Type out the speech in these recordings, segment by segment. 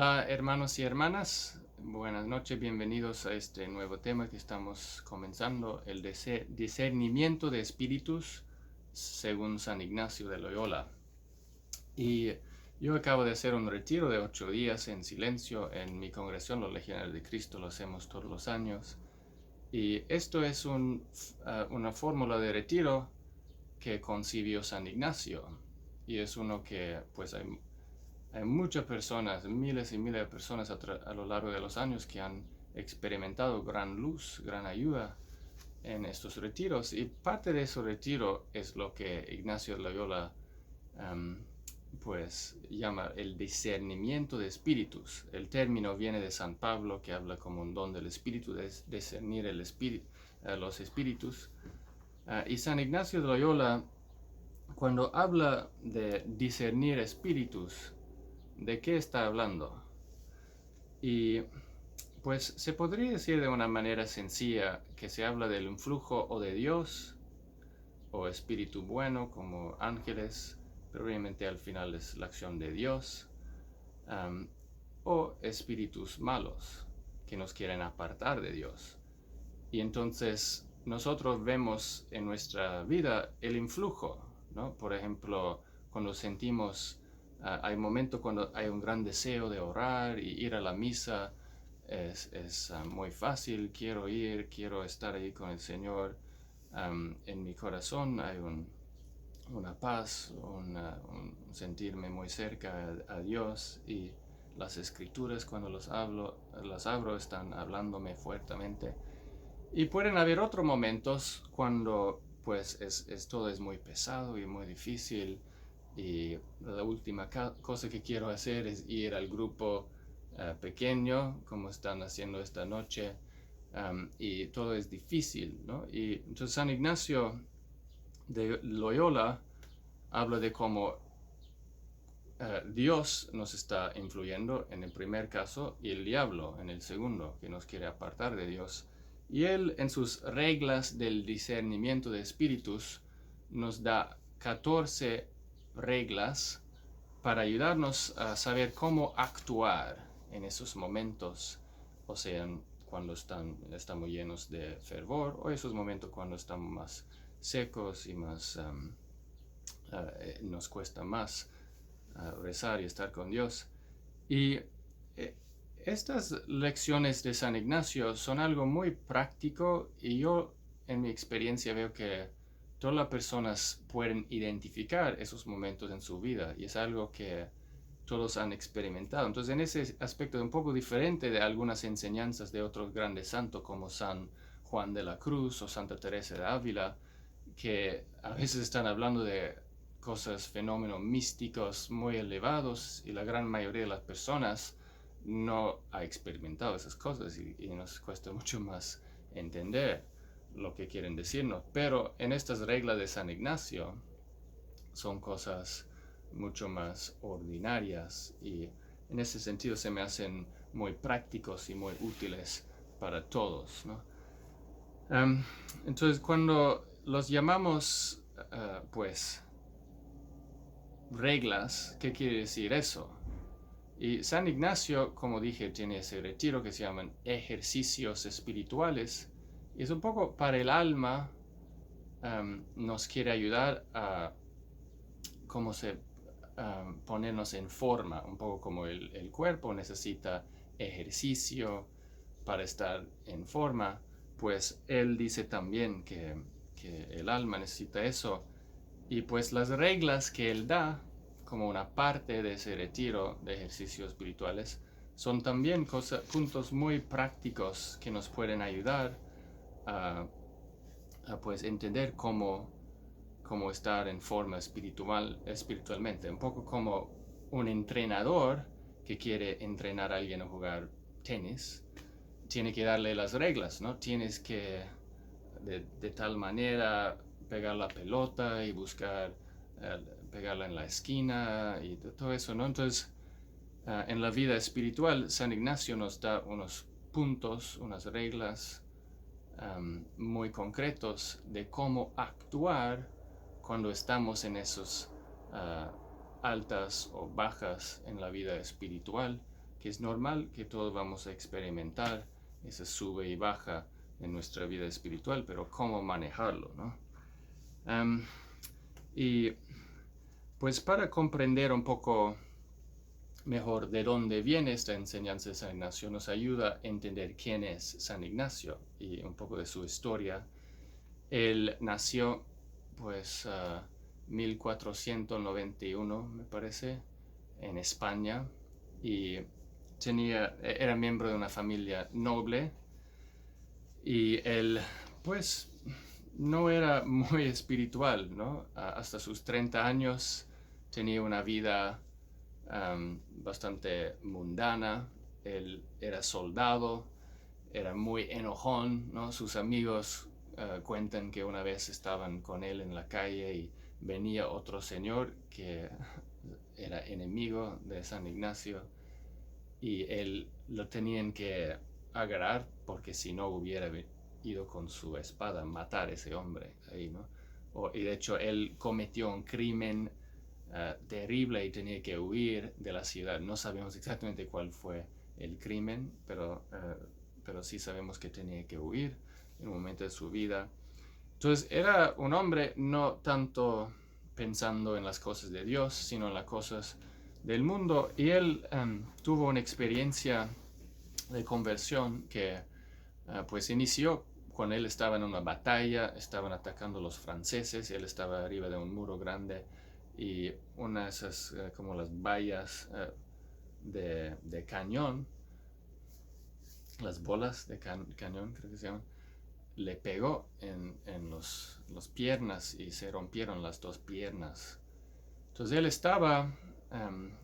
Hola hermanos y hermanas, buenas noches, bienvenidos a este nuevo tema que estamos comenzando, el discernimiento de espíritus según San Ignacio de Loyola. Y yo acabo de hacer un retiro de 8 días en silencio en mi congregación, los Legionarios de Cristo, lo hacemos todos los años. Y esto es una fórmula de retiro que concibió San Ignacio. Y es uno que pues hay muchas personas, miles y miles de personas a lo largo de los años que han experimentado gran luz, gran ayuda en estos retiros. Y parte de ese retiro es lo que Ignacio de Loyola pues llama el discernimiento de espíritus. El término viene de San Pablo, que habla como un don del espíritu, de discernir los espíritus. Y San Ignacio de Loyola, cuando habla de discernir espíritus, ¿de qué está hablando? Y pues se podría decir de una manera sencilla que se habla del influjo o de Dios o espíritu bueno como ángeles, pero obviamente al final es la acción de Dios, o espíritus malos que nos quieren apartar de Dios. Y entonces nosotros vemos en nuestra vida el influjo, ¿no? Por ejemplo, cuando sentimos, hay momentos cuando hay un gran deseo de orar y ir a la misa es muy fácil, quiero ir, quiero estar ahí con el Señor. En mi corazón hay una paz, un sentirme muy cerca a Dios, y las escrituras cuando las abro están hablándome fuertemente. Y pueden haber otros momentos cuando pues todo es muy pesado y muy difícil, y la última cosa que quiero hacer es ir al grupo pequeño como están haciendo esta noche, y todo es difícil, ¿no? Y entonces San Ignacio de Loyola habla de cómo Dios nos está influyendo en el primer caso y el diablo en el segundo, que nos quiere apartar de Dios. Y él en sus reglas del discernimiento de espíritus nos da 14 reglas para ayudarnos a saber cómo actuar en esos momentos, o sea, cuando estamos llenos de fervor, o esos momentos cuando estamos más secos y nos cuesta más rezar y estar con Dios. Y estas lecciones de San Ignacio son algo muy práctico, y yo en mi experiencia veo que todas las personas pueden identificar esos momentos en su vida, y es algo que todos han experimentado. Entonces en ese aspecto es un poco diferente de algunas enseñanzas de otros grandes santos como San Juan de la Cruz o Santa Teresa de Ávila, que a veces están hablando de cosas, fenómenos místicos muy elevados, y la gran mayoría de las personas no ha experimentado esas cosas, y nos cuesta mucho más entender lo que quieren decirnos. Pero en estas reglas de San Ignacio son cosas mucho más ordinarias, y en ese sentido se me hacen muy prácticos y muy útiles para todos, ¿no? Entonces cuando los llamamos pues reglas, ¿qué quiere decir eso? Y San Ignacio, como dije, tiene ese retiro que se llaman ejercicios espirituales, y es un poco para el alma. Nos quiere ayudar a cómo ponernos en forma, un poco como el cuerpo necesita ejercicio para estar en forma, pues él dice también que el alma necesita eso. Y pues las reglas que él da como una parte de ese retiro de ejercicios espirituales son también puntos muy prácticos que nos pueden ayudar a, pues entender cómo estar en forma espiritualmente. Un poco como un entrenador que quiere entrenar a alguien a jugar tenis, tiene que darle las reglas, ¿no? Tienes que de tal manera pegar la pelota y buscar pegarla en la esquina y todo eso, ¿no? Entonces, en la vida espiritual, San Ignacio nos da unos puntos, unas reglas muy concretos de cómo actuar cuando estamos en esos altas o bajas en la vida espiritual, que es normal, que todos vamos a experimentar esa sube y baja en nuestra vida espiritual, pero cómo manejarlo, ¿no? Y pues para comprender un poco mejor de dónde viene esta enseñanza de San Ignacio, nos ayuda a entender quién es San Ignacio y un poco de su historia. Él nació, pues, 1491, me parece, en España, y era miembro de una familia noble, y él, pues, no era muy espiritual, ¿no? Hasta sus 30 años tenía una vida bastante mundana. Él era soldado, era muy enojón, ¿no? Sus amigos cuentan que una vez estaban con él en la calle y venía otro señor que era enemigo de San Ignacio y él lo tenían que agarrar porque si no hubiera ido con su espada a matar a ese hombre ahí, ¿no? Y de hecho él cometió un crimen terrible y tenía que huir de la ciudad. No sabemos exactamente cuál fue el crimen, pero sí sabemos que tenía que huir en un momento de su vida. Entonces era un hombre no tanto pensando en las cosas de Dios, sino en las cosas del mundo. Y él tuvo una experiencia de conversión que pues inició cuando él estaba en una batalla, estaban atacando los franceses, él estaba arriba de un muro grande y una de esas como las vallas de cañón, las bolas de cañón creo que se llaman, le pegó en los piernas y se rompieron las dos piernas. Entonces él estaba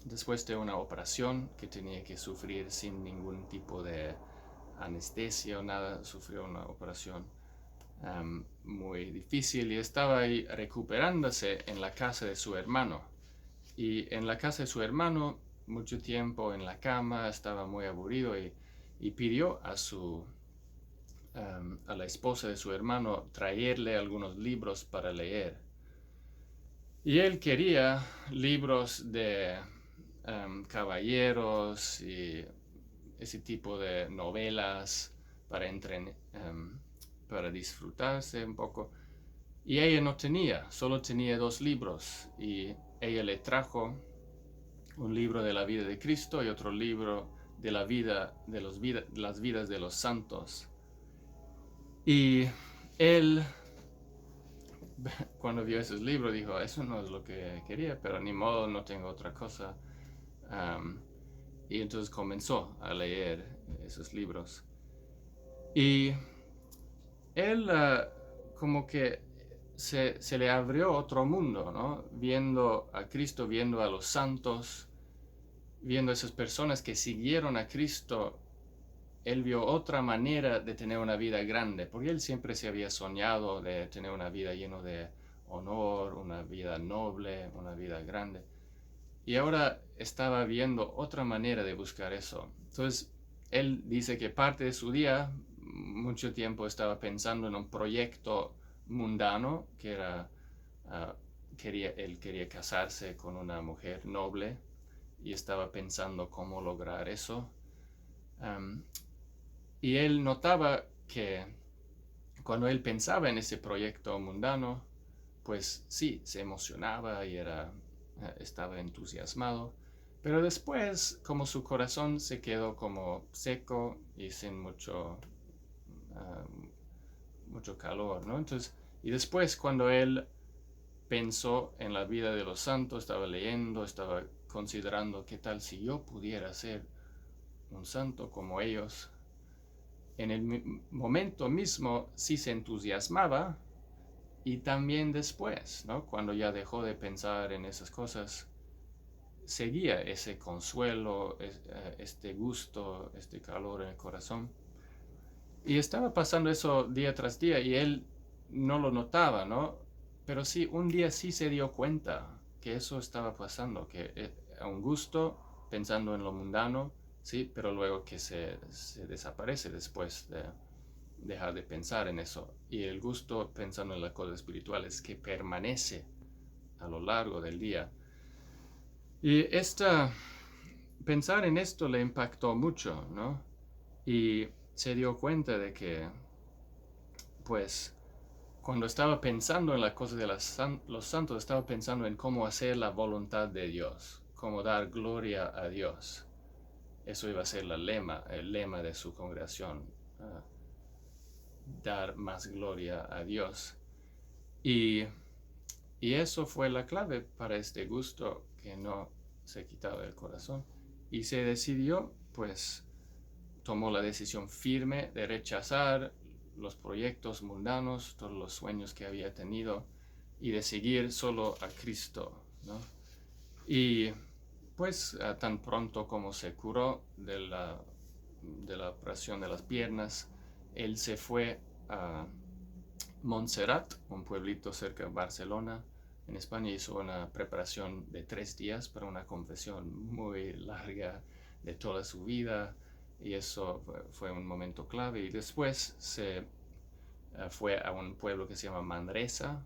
después de una operación que tenía que sufrir sin ningún tipo de anestesia o nada, sufrió una operación muy difícil y estaba ahí recuperándose en la casa de su hermano. Y en la casa de su hermano, mucho tiempo en la cama, estaba muy aburrido y pidió a la esposa de su hermano traerle algunos libros para leer. Y él quería libros de caballeros y ese tipo de novelas para disfrutarse un poco. Y ella no tenía, solo tenía 2 libros. Y ella le trajo un libro de la vida de Cristo y otro libro de la vida de las vidas de los santos. Y él, cuando vio esos libros, dijo, eso no es lo que quería, pero ni modo, no tengo otra cosa. Y entonces comenzó a leer esos libros. Y él como que se le abrió otro mundo, ¿no? Viendo a Cristo, viendo a los santos, viendo a esas personas que siguieron a Cristo, él vio otra manera de tener una vida grande, porque él siempre se había soñado de tener una vida llena de honor, una vida noble, una vida grande. Y ahora estaba viendo otra manera de buscar eso. Entonces, él dice que parte de su día, mucho tiempo estaba pensando en un proyecto mundano, que era, él quería casarse con una mujer noble y estaba pensando cómo lograr eso. Y él notaba que cuando él pensaba en ese proyecto mundano, pues sí, se emocionaba y estaba entusiasmado, pero después como su corazón se quedó como seco y sin mucho calor, ¿no? Entonces, y después cuando él pensó en la vida de los santos, estaba leyendo, estaba considerando qué tal si yo pudiera ser un santo como ellos. En el momento mismo sí se entusiasmaba y también después, ¿no? Cuando ya dejó de pensar en esas cosas, seguía ese consuelo, este gusto, este calor en el corazón. Y estaba pasando eso día tras día y él no lo notaba, ¿no? Pero sí, un día sí se dio cuenta que eso estaba pasando, que un gusto pensando en lo mundano, sí, pero luego que se desaparece después de dejar de pensar en eso. Y el gusto pensando en las cosas espirituales que permanece a lo largo del día. Y esta pensar en esto le impactó mucho, ¿no? Y se dio cuenta de que, pues, cuando estaba pensando en las cosas de los santos, estaba pensando en cómo hacer la voluntad de Dios, cómo dar gloria a Dios. Eso iba a ser el lema de su congregación, dar más gloria a Dios. Y, y eso fue la clave para este gusto que no se quitaba del corazón. Y se decidió, pues, tomó la decisión firme de rechazar los proyectos mundanos, todos los sueños que había tenido, y de seguir solo a Cristo, ¿no? Y pues tan pronto como se curó de la operación de las piernas, él se fue a Montserrat, un pueblito cerca de Barcelona. En España hizo una preparación de 3 días para una confesión muy larga de toda su vida, y eso fue un momento clave. Y después se fue a un pueblo que se llama Manresa,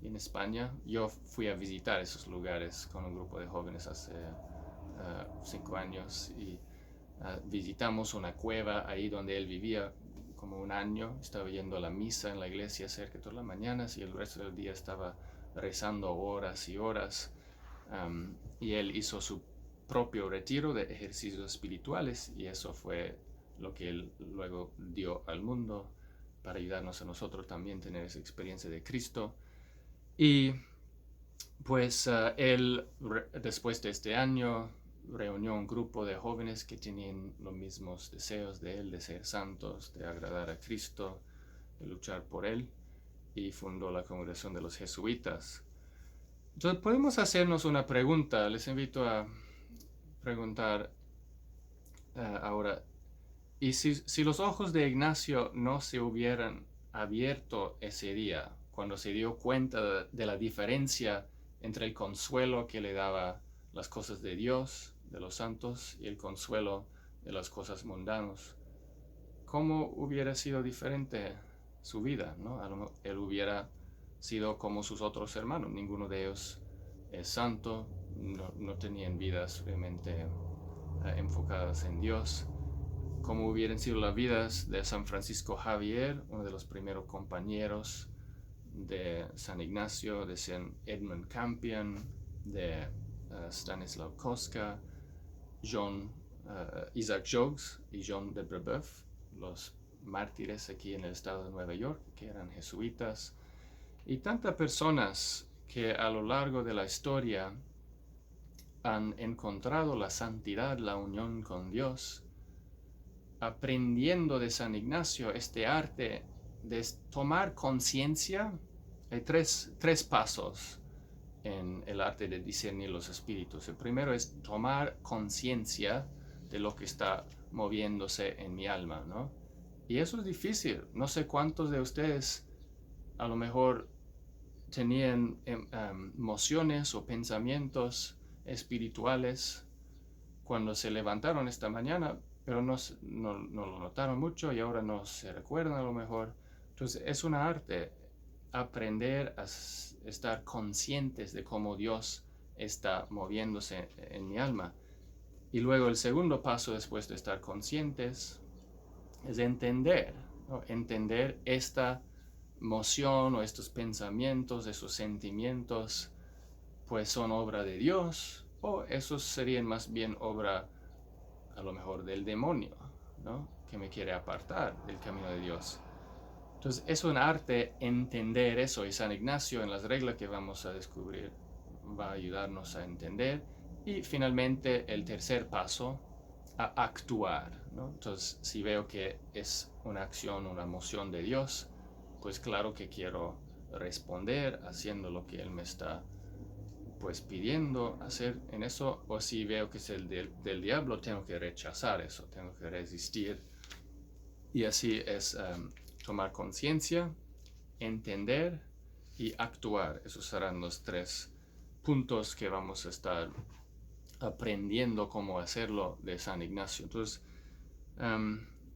en España. Yo fui a visitar esos lugares con un grupo de jóvenes hace 5 años, y visitamos una cueva ahí donde él vivía como un año. Estaba yendo a la misa en la iglesia cerca todas las mañanas, y el resto del día estaba rezando horas y horas. Y él hizo su propio retiro de ejercicios espirituales, y eso fue lo que él luego dio al mundo para ayudarnos a nosotros también tener esa experiencia de Cristo. Y pues él, después de este año, reunió un grupo de jóvenes que tenían los mismos deseos de él, de ser santos, de agradar a Cristo, de luchar por él, y fundó la congregación de los jesuitas. Entonces podemos hacernos una pregunta. Les invito a preguntar ahora, ¿y si los ojos de Ignacio no se hubieran abierto ese día, cuando se dio cuenta de la diferencia entre el consuelo que le daba las cosas de Dios, de los santos, y el consuelo de las cosas mundanas? ¿Cómo hubiera sido diferente su vida, ¿no? Él hubiera sido como sus otros hermanos. Ninguno de ellos es santo, no tenían vidas realmente enfocadas en Dios. Cómo hubieran sido las vidas de San Francisco Javier, uno de los primeros compañeros de San Ignacio, de San Edmund Campion, de Stanislav Kostka, Isaac Jogues y John de Brebeuf, los mártires aquí en el estado de Nueva York, que eran jesuitas, y tantas personas que a lo largo de la historia han encontrado la santidad, la unión con Dios, aprendiendo de San Ignacio este arte de tomar conciencia. Hay tres pasos en el arte de discernir los espíritus. El primero es tomar conciencia de lo que está moviéndose en mi alma, ¿no? Y eso es difícil. No sé cuántos de ustedes a lo mejor tenían emociones o pensamientos espirituales cuando se levantaron esta mañana, pero no lo notaron mucho y ahora no se recuerdan a lo mejor. Entonces es un arte aprender a estar conscientes de cómo Dios está moviéndose en mi alma. Y luego el segundo paso después de estar conscientes es entender, ¿no? Entender esta emoción o estos pensamientos, esos sentimientos, pues son obra de Dios, o esos serían más bien obra a lo mejor del demonio, ¿no? Que me quiere apartar del camino de Dios. Entonces es un arte entender eso, y San Ignacio en las reglas que vamos a descubrir va a ayudarnos a entender. Y finalmente el tercer paso, a actuar, ¿no? Entonces si veo que es una acción, una emoción de Dios, pues claro que quiero responder haciendo lo que Él me está pues pidiendo hacer en eso. O si veo que es el del diablo, tengo que rechazar eso, tengo que resistir. Y así es tomar conciencia, entender y actuar. Esos serán los 3 puntos que vamos a estar aprendiendo cómo hacerlo de San Ignacio. Entonces,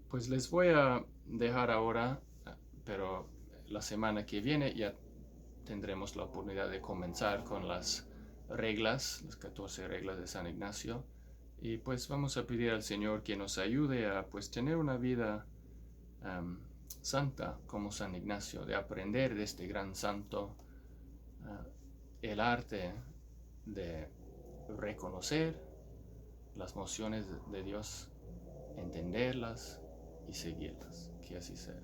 pues les voy a dejar ahora, pero la semana que viene ya tendremos la oportunidad de comenzar con las reglas, las 14 reglas de San Ignacio. Y pues vamos a pedir al Señor que nos ayude a pues tener una vida santa como San Ignacio, de aprender de este gran santo el arte de reconocer las mociones de Dios, entenderlas y seguirlas. Que así sea.